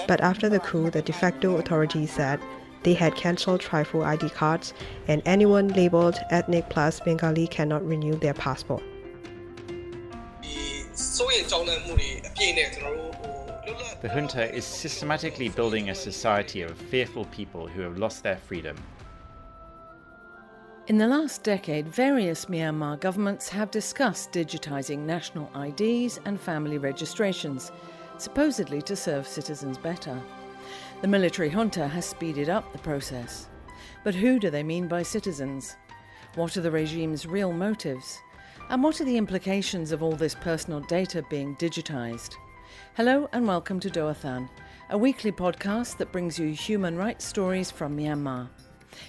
But after the coup, the de facto authorities said they had cancelled tribal ID cards, and anyone labeled ethnic plus Bengali cannot renew their passport. The junta is systematically building a society of fearful people who have lost their freedom. In the last decade, various Myanmar governments have discussed digitising national IDs and family registrations, supposedly to serve citizens better. The military junta has speeded up the process. But who do they mean by citizens? What are the regime's real motives? And what are the implications of all this personal data being digitised? Hello and welcome to Doathan, a weekly podcast that brings you human rights stories from Myanmar.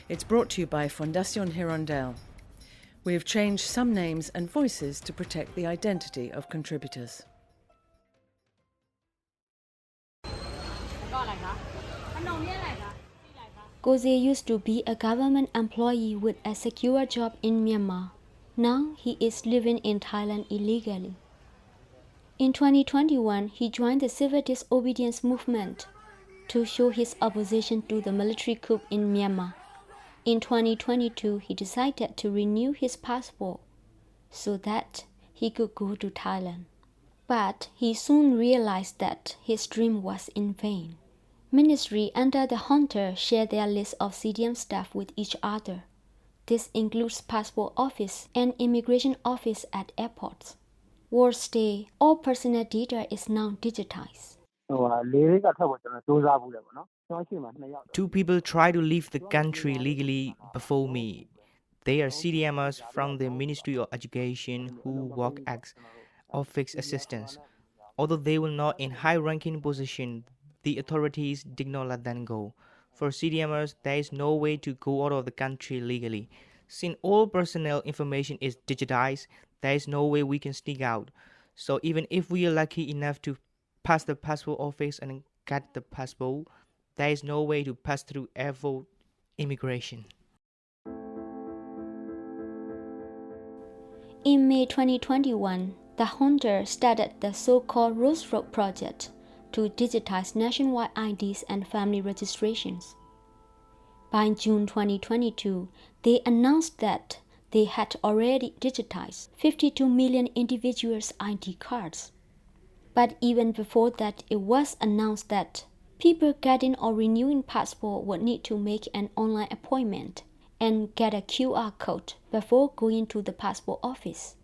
It's brought to you by Fondation Hirondelle. We have changed some names and voices to protect the identity of contributors. Goze used to be a government employee with a secure job in Myanmar. Now he is living in Thailand illegally. In 2021, he joined the civil disobedience movement to show his opposition to the military coup in Myanmar. In 2022, he decided to renew his passport so that he could go to Thailand. But he soon realized that his dream was in vain. Ministry under the junta share their list of CDM staff with each other. This includes passport office and immigration office at airports. Worst day, all personal data is now digitized. Two people try to leave the country legally before me. They are CDMers from the Ministry of Education who work as office assistants. Although they were not in high-ranking position, the authorities did not let them go. For CDMers, there is no way to go out of the country legally. Since all personnel information is digitized, there is no way we can sneak out. So even if we are lucky enough to pass the passport office and get the passport, there is no way to pass through airport immigration. In May 2021, the junta started the so-called Road project to digitize nationwide IDs and family registrations. By June 2022, they announced that they had already digitized 52 million individuals' ID cards. But even before that, it was announced that people getting or renewing passport would need to make an online appointment and get a QR code before going to the passport office.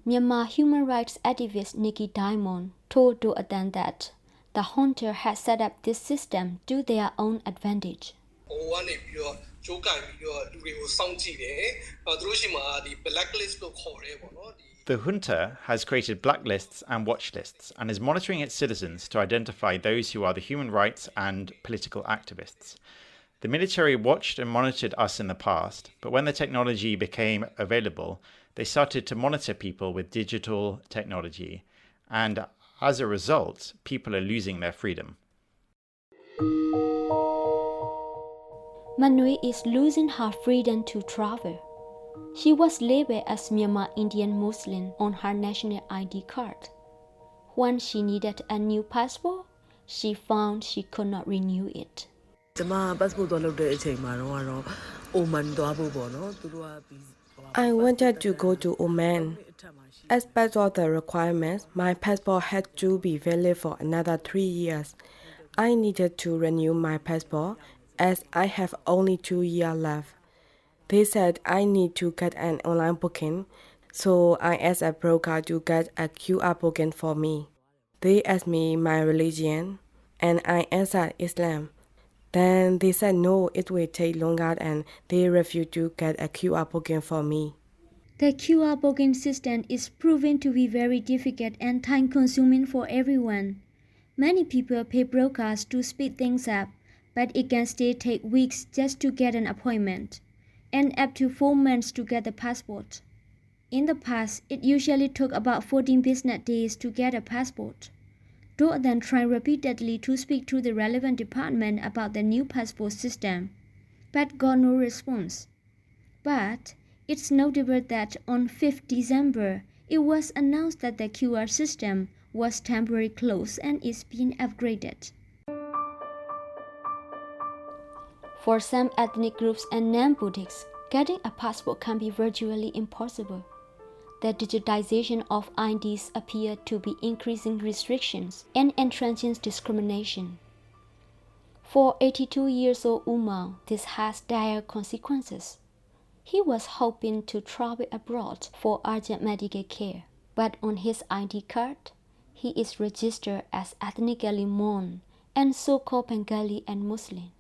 Myanmar human rights activist Nikki Diamond told Doathan that the junta had set up this system to their own advantage. The junta has created blacklists and watchlists and is monitoring its citizens to identify those who are the human rights and political activists. The military watched and monitored us in the past, but when the technology became available, they started to monitor people with digital technology, and as a result, people are losing their freedom. Manui is losing her freedom to travel. She was labeled as Myanmar Indian Muslim on her national ID card. When she needed a new passport, she found she could not renew it. I wanted to go to Oman. As part of the requirements, my passport had to be valid for another 3 years. I needed to renew my passport as I have only 2 years left. They said I need to get an online booking, so I asked a broker to get a QR booking for me. They asked me my religion, and I answered Islam. Then they said no, it will take longer, and they refused to get a QR booking for me. The QR booking system is proven to be very difficult and time-consuming for everyone. Many people pay brokers to speed things up, but it can still take weeks just to get an appointment, and up to 4 months to get a passport. In the past, it usually took about 14 business days to get a passport. Doathan tried repeatedly to speak to the relevant department about the new passport system, but got no response. But it's notable that on 5th December, it was announced that the QR system was temporarily closed and is being upgraded. For some ethnic groups and non-Buddhists, getting a passport can be virtually impossible. The digitization of IDs appear to be increasing restrictions and entrenching discrimination. For 82-year-old Umar, this has dire consequences. He was hoping to travel abroad for urgent medical care, but on his ID card, he is registered as ethnically Mon and so-called Bengali and Muslim.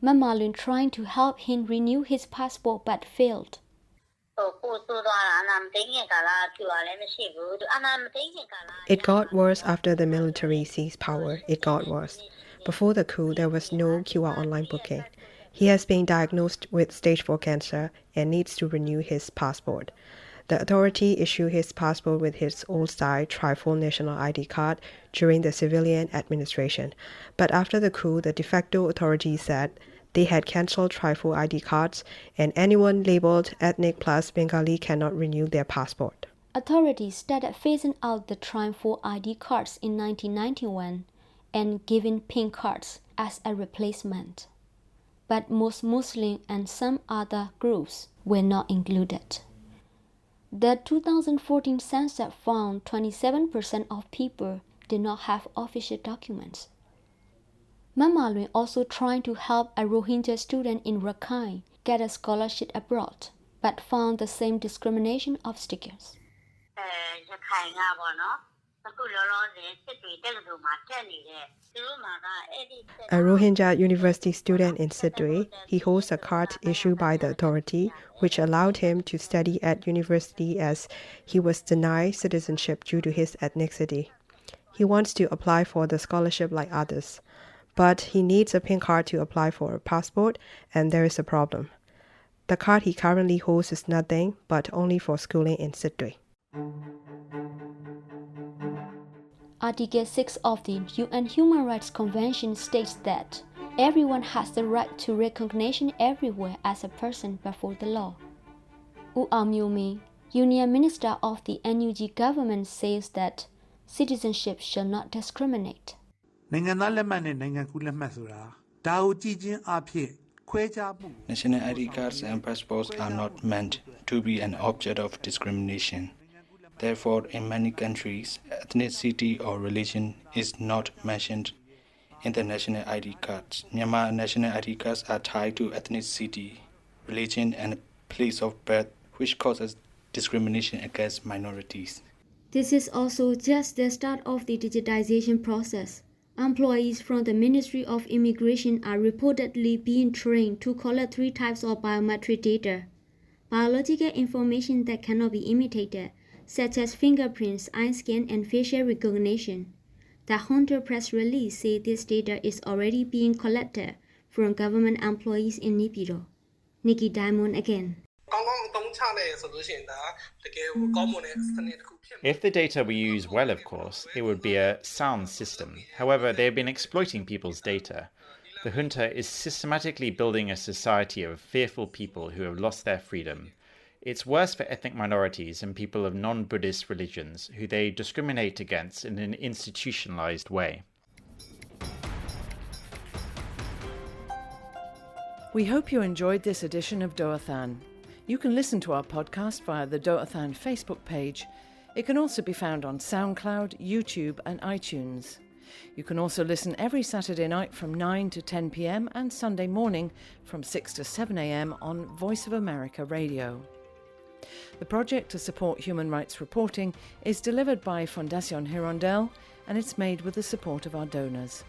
Myanmar trying to help him renew his passport but failed. It got worse after the military seized power. It got worse. Before the coup, there was no QR online booking. He has been diagnosed with stage 4 cancer and needs to renew his passport. The authority issued his passport with his old-style trifold national ID card during the civilian administration. But after the coup, the de facto authority said they had cancelled trifold ID cards and anyone labeled ethnic plus Bengali cannot renew their passport. Authorities started phasing out the trifold ID cards in 1991 and giving pink cards as a replacement. But most Muslim and some other groups were not included. The 2014 census found 27% of people did not have official documents. Myanmar also trying to help a Rohingya student in Rakhine get a scholarship abroad, but found the same discrimination obstacles. A Rohingya university student in Sidri, he holds a card issued by the authority, which allowed him to study at university as he was denied citizenship due to his ethnicity. He wants to apply for the scholarship like others, but he needs a pink card to apply for a passport, and there is a problem. The card he currently holds is nothing, but only for schooling in Sidri. Article 6 of the UN Human Rights Convention states that everyone has the right to recognition everywhere as a person before the law. U Aung Myo Min, Union Minister of the NUG government, says that citizenship shall not discriminate. National ID cards and passports are not meant to be an object of discrimination. Therefore, in many countries, ethnicity or religion is not mentioned in the national ID cards. Myanmar national ID cards are tied to ethnicity, religion, and place of birth, which causes discrimination against minorities. This is also just the start of the digitization process. Employees from the Ministry of Immigration are reportedly being trained to collect 3 types of biometric data: biological information that cannot be imitated, such as fingerprints, eye scan, and facial recognition. The junta press release said this data is already being collected from government employees in Naypyidaw. Nikki Diamond again. If the data were used well, of course, it would be a sound system. However, they have been exploiting people's data. The junta is systematically building a society of fearful people who have lost their freedom. It's worse for ethnic minorities and people of non-Buddhist religions, who they discriminate against in an institutionalized way. We hope you enjoyed this edition of Doathan. You can listen to our podcast via the Doathan Facebook page. It can also be found on SoundCloud, YouTube and iTunes. You can also listen every Saturday night from 9 to 10 p.m. and Sunday morning from 6 to 7 a.m. on Voice of America Radio. The project to support human rights reporting is delivered by Fondation Hirondelle, and it's made with the support of our donors.